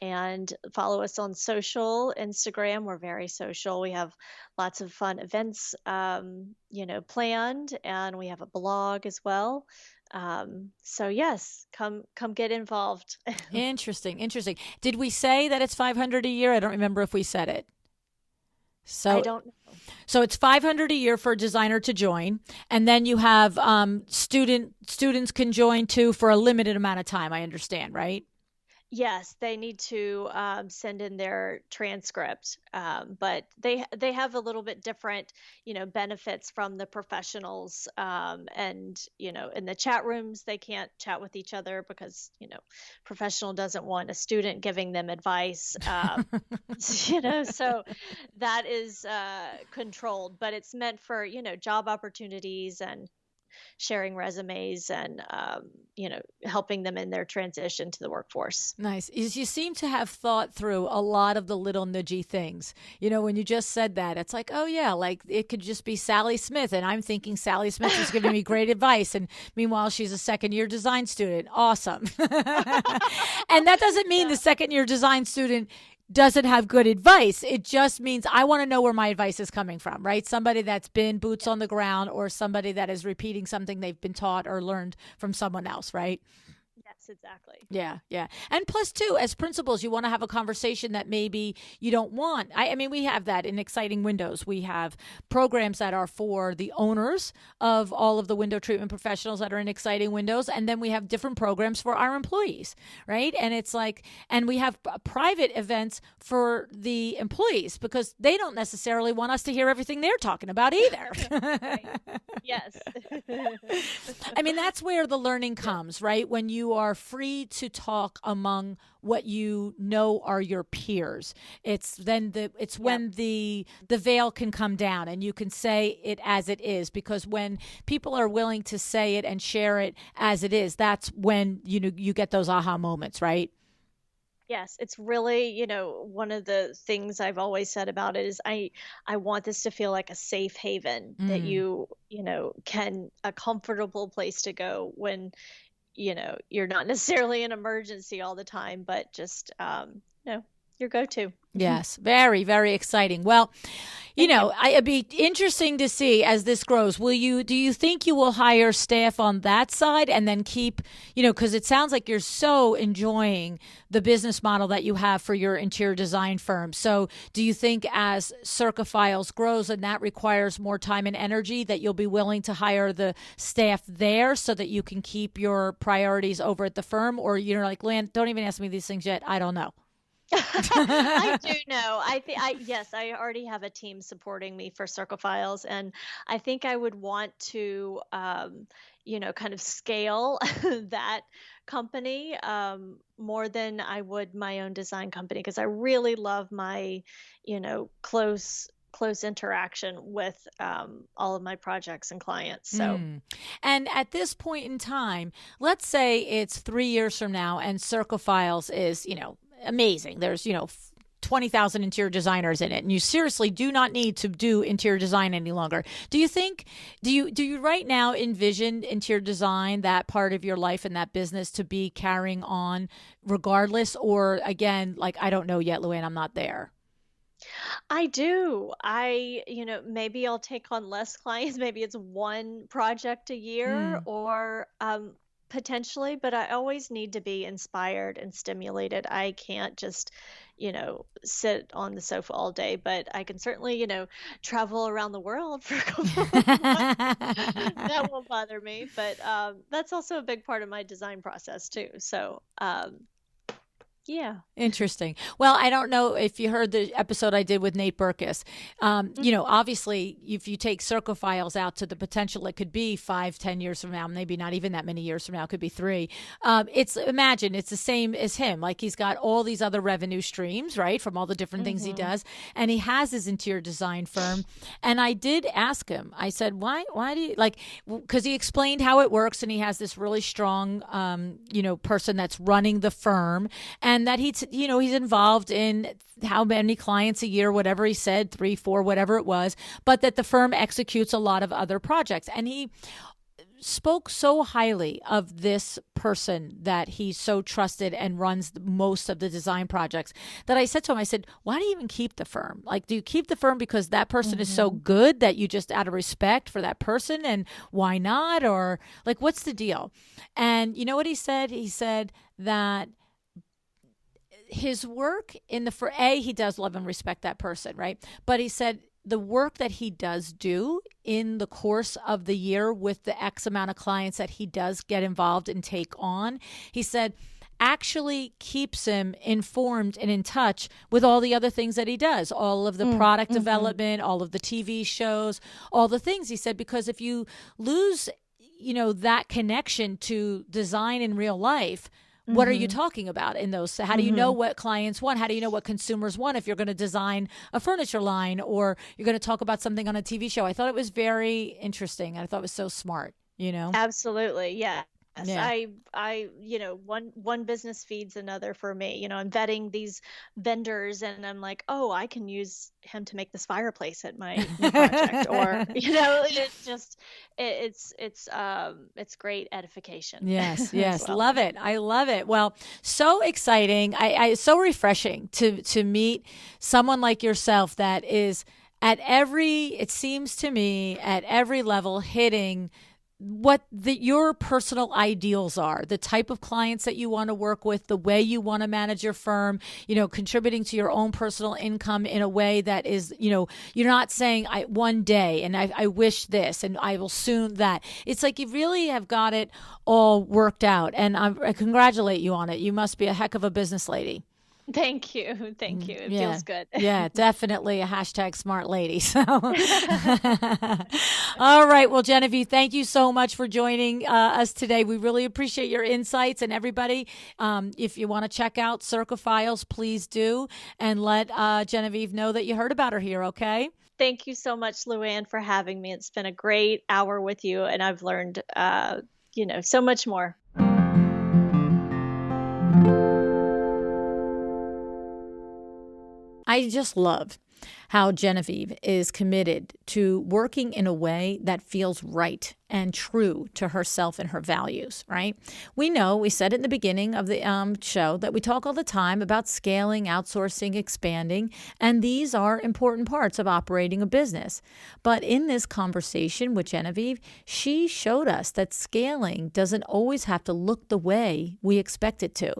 And follow us on social Instagram. We're very social. We have lots of fun events, planned, and we have a blog as well. So yes, come get involved. Interesting. Interesting. Did we say that it's 500 a year? I don't remember if we said it. I So don't know. So it's 500 a year for a designer to join, and then you have students can join too for a limited amount of time. I understand, right? Yes, they need to send in their transcript, but they have a little bit different, benefits from the professionals. And in the chat rooms, they can't chat with each other because professional doesn't want a student giving them advice. So that is controlled, but it's meant for job opportunities and sharing resumes and helping them in their transition to the workforce. Nice. Is you seem to have thought through a lot of the little nudgy things. When you just said that, it's like, oh yeah, like it could just be Sally Smith, and I'm thinking Sally Smith is giving me great advice, and meanwhile she's a second year design student. Awesome. And that doesn't mean the Yeah. second year design student doesn't have good advice. It just means I want to know where my advice is coming from, right? Somebody that's been boots on the ground or somebody that is repeating something they've been taught or learned from someone else, right? Yes, exactly. Yeah, yeah. And plus, too, as principals, you want to have a conversation that maybe you don't want. I mean, we have that in Exciting Windows. We have programs that are for the owners of all of the window treatment professionals that are in Exciting Windows. And then we have different programs for our employees, right? And it's like, and we have private events for the employees because they don't necessarily want us to hear everything they're talking about either. Right. Yes. I mean, that's where the learning comes, right? When you are free to talk among what you know are your peers. It's Yep. when the veil can come down and you can say it as it is, because when people are willing to say it and share it as it is, that's when you get those aha moments, right? Yes, it's really, one of the things I've always said about it is I want this to feel like a safe haven that Mm. can a comfortable place to go when, you're not necessarily in emergency all the time, but just your go-to. Yes, very, very exciting. Well, it'd be interesting to see as this grows. Do you think you will hire staff on that side and then keep, because it sounds like you're so enjoying the business model that you have for your interior design firm. So do you think as Circa Files grows and that requires more time and energy that you'll be willing to hire the staff there so that you can keep your priorities over at the firm? Or you're like, LuAnn, don't even ask me these things yet. I don't know. I do know. Yes, I already have a team supporting me for Circle Files, and I think I would want to, kind of scale that company more than I would my own design company because I really love my, close interaction with all of my projects and clients. So. And at this point in time, let's say it's 3 years from now and Circle Files is, amazing. There's, 20,000 interior designers in it, and you seriously do not need to do interior design any longer. Do you right now envision interior design, that part of your life and that business, to be carrying on regardless? Or again, like, I don't know yet, LuAnn, I'm not there. I do. Maybe I'll take on less clients. Maybe it's one project a year Mm. or potentially, but I always need to be inspired and stimulated. I can't just, sit on the sofa all day, but I can certainly, travel around the world for a couple of months. That won't bother me. But that's also a big part of my design process too. So, yeah. Interesting. Well, I don't know if you heard the episode I did with Nate Burkus. Obviously, if you take Circle Files out to the potential it could be 5-10 years from now, maybe not even that many years from now, it could be 3. It's the same as him. Like, he's got all these other revenue streams, right, from all the different things he does, and he has his interior design firm. And I did ask him. I said, "Why do you like?" Because he explained how it works, and he has this really strong, person that's running the firm, and that he's involved in how many clients a year, whatever he said, 3, 4, whatever it was, but that the firm executes a lot of other projects. And he spoke so highly of this person that he's so trusted and runs most of the design projects that I said to him, I said, why do you even keep the firm? Like, do you keep the firm because that person is so good that you just, out of respect for that person, and why not? Or like, what's the deal? And you know what he said? He said that his work he does love and respect that person, right? But he said the work that he does do in the course of the year with the X amount of clients that he does get involved and take on, he said, actually keeps him informed and in touch with all the other things that he does, all of the product development, all of the TV shows, all the things. He said, because if you lose, that connection to design in real life, what are you talking about in those? How do you know what clients want? How do you know what consumers want if you're going to design a furniture line or you're going to talk about something on a TV show? I thought it was very interesting. I thought it was so smart, Absolutely. Yeah. Yes, Yeah. one business feeds another for me. I'm vetting these vendors and I'm like, oh, I can use him to make this fireplace at my new project. Or, it's just, it's great edification. Yes, as yes. well. Love it. I love it. Well, so exciting. It's so refreshing to meet someone like yourself that is it seems to me, at every level hitting what your personal ideals are, the type of clients that you want to work with, the way you want to manage your firm, contributing to your own personal income in a way that is, you're not saying one day and I wish this and I will soon that. It's like you really have got it all worked out, and I congratulate you on it. You must be a heck of a business lady. Thank you. Thank you. It Yeah. feels good. Yeah, definitely a hashtag smart lady. So, all right. Well, Genevieve, thank you so much for joining us today. We really appreciate your insights. And everybody, if you want to check out Circa Files, please do. And let Genevieve know that you heard about her here, okay? Thank you so much, LuAnn, for having me. It's been a great hour with you, and I've learned, so much more. I just love how Genevieve is committed to working in a way that feels right and true to herself and her values, right? We said it in the beginning of the show that we talk all the time about scaling, outsourcing, expanding, and these are important parts of operating a business. But in this conversation with Genevieve, she showed us that scaling doesn't always have to look the way we expect it to,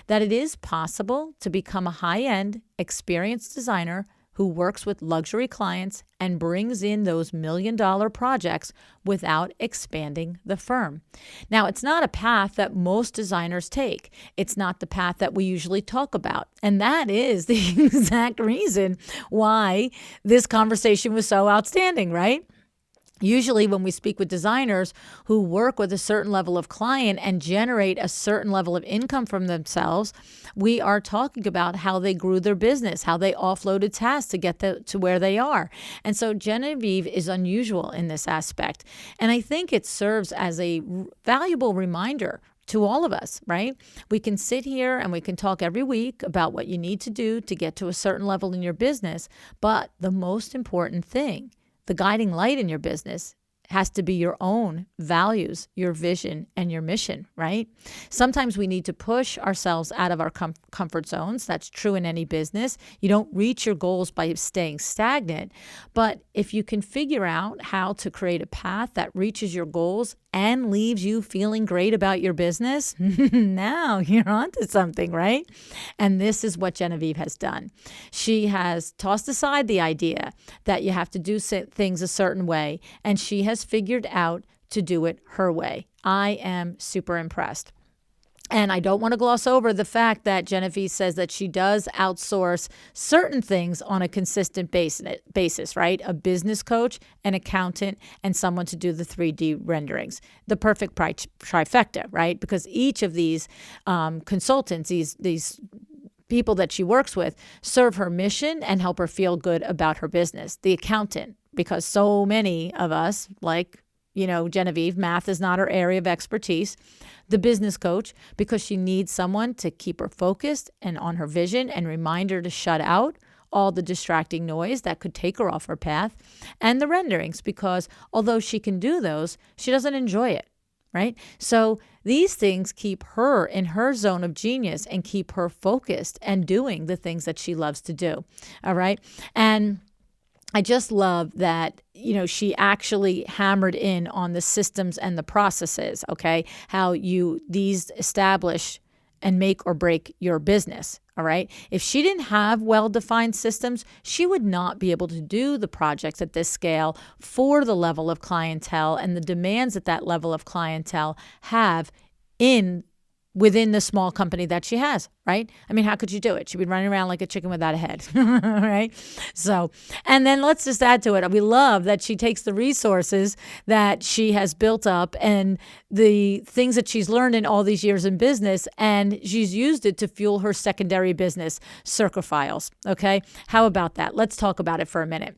that it is possible to become a high-end, experienced designer who works with luxury clients and brings in those million-dollar projects without expanding the firm. Now, it's not a path that most designers take. It's not the path that we usually talk about. And that is the exact reason why this conversation was so outstanding, right? Usually when we speak with designers who work with a certain level of client and generate a certain level of income from themselves, we are talking about how they grew their business, how they offloaded tasks to get to where they are. And so Genevieve is unusual in this aspect. And I think it serves as a valuable reminder to all of us, right? We can sit here and we can talk every week about what you need to do to get to a certain level in your business. But the most important thing, the guiding light in your business, has to be your own values, your vision, and your mission, right? Sometimes we need to push ourselves out of our comfort zones. That's true in any business. You don't reach your goals by staying stagnant. But if you can figure out how to create a path that reaches your goals and leaves you feeling great about your business, now you're onto something, right? And this is what Genevieve has done. She has tossed aside the idea that you have to do things a certain way, and she has figured out to do it her way. I am super impressed. And I don't want to gloss over the fact that Genevieve says that she does outsource certain things on a consistent basis, right? A business coach, an accountant, and someone to do the 3D renderings. The perfect trifecta, right? Because each of these consultants, these people that she works with, serve her mission and help her feel good about her business. The accountant, because so many of us, like Genevieve, math is not her area of expertise. The business coach, because she needs someone to keep her focused and on her vision and remind her to shut out all the distracting noise that could take her off her path. And the renderings, because although she can do those, she doesn't enjoy it, right? So these things keep her in her zone of genius and keep her focused and doing the things that she loves to do, all right? And I just love that, she actually hammered in on the systems and the processes, okay? How these establish and make or break your business, all right? If she didn't have well-defined systems, she would not be able to do the projects at this scale for the level of clientele and the demands that that level of clientele have within the small company that she has, right? I mean, how could you do it? She'd be running around like a chicken without a head, right? So, and then let's just add to it. We love that she takes the resources that she has built up and the things that she's learned in all these years in business, and she's used it to fuel her secondary business, Circa Files, okay? How about that? Let's talk about it for a minute.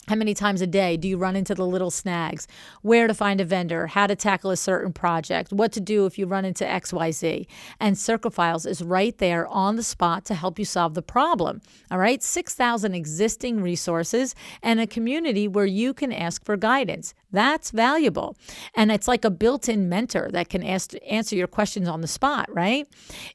How many times a day do you run into the little snags? Where to find a vendor, how to tackle a certain project, what to do if you run into XYZ. And Circa Files is right there on the spot to help you solve the problem. All right, 6,000 existing resources and a community where you can ask for guidance. That's valuable. And it's like a built-in mentor that can answer your questions on the spot, right?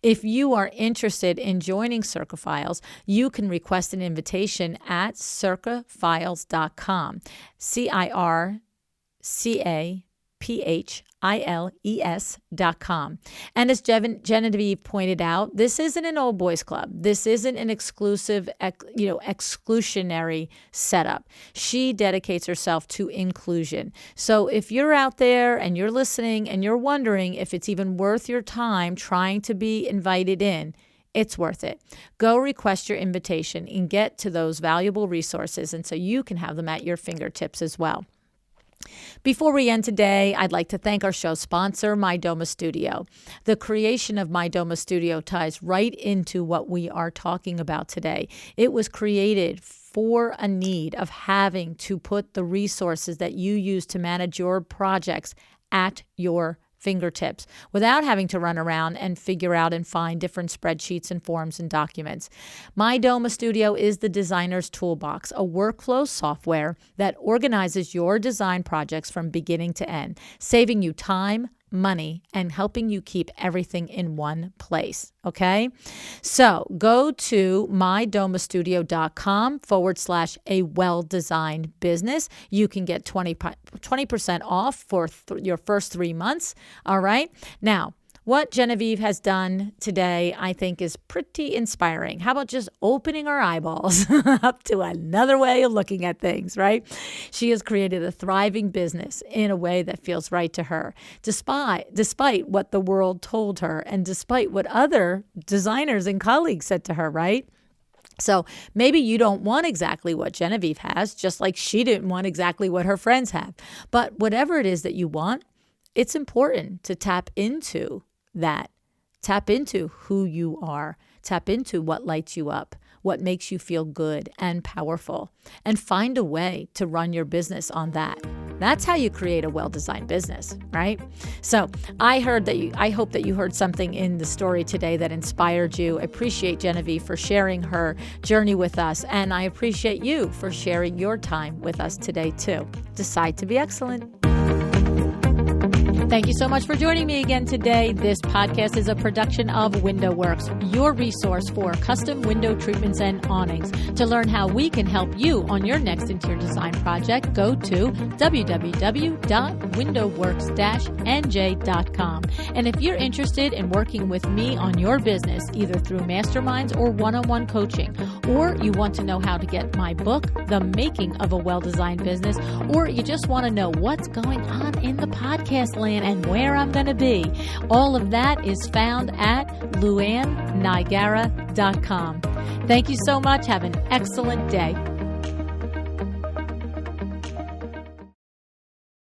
If you are interested in joining Circa Files, you can request an invitation at circafiles.com. circafiles.com. And as Genevieve pointed out, this isn't an old boys club. This isn't an exclusive, exclusionary setup. She dedicates herself to inclusion. So if you're out there and you're listening and you're wondering if it's even worth your time trying to be invited in, it's worth it. Go request your invitation and get to those valuable resources, and so you can have them at your fingertips as well. Before we end today, I'd like to thank our show sponsor, My Doma Studio. The creation of My Doma Studio ties right into what we are talking about today. It was created for a need of having to put the resources that you use to manage your projects at your fingertips without having to run around and figure out and find different spreadsheets and forms and documents. My Doma Studio is the designer's toolbox, a workflow software that organizes your design projects from beginning to end, saving you time, money, and helping you keep everything in one place. Okay? So go to mydomastudio.com/a well-designed business. You can get 20% off for your first 3 months. All right? Now, what Genevieve has done today, I think, is pretty inspiring. How about just opening our eyeballs up to another way of looking at things, right? She has created a thriving business in a way that feels right to her, despite what the world told her and despite what other designers and colleagues said to her, right? So maybe you don't want exactly what Genevieve has, just like she didn't want exactly what her friends have. But whatever it is that you want, it's important to tap into that. Tap into who you are. Tap into what lights you up, what makes you feel good and powerful, and find a way to run your business on that. That's how you create a well-designed business, right? So I hope that you heard something in the story today that inspired you. I appreciate Genevieve for sharing her journey with us, and I appreciate you for sharing your time with us today too. Decide to be excellent. Thank you so much for joining me again today. This podcast is a production of WindowWorks, your resource for custom window treatments and awnings. To learn how we can help you on your next interior design project, go to www.windowworks-nj.com. And if you're interested in working with me on your business, either through masterminds or one-on-one coaching, or you want to know how to get my book, The Making of a Well-Designed Business, or you just want to know what's going on in the podcast land and where I'm going to be, all of that is found at LuAnnNigara.com. Thank you so much. Have an excellent day.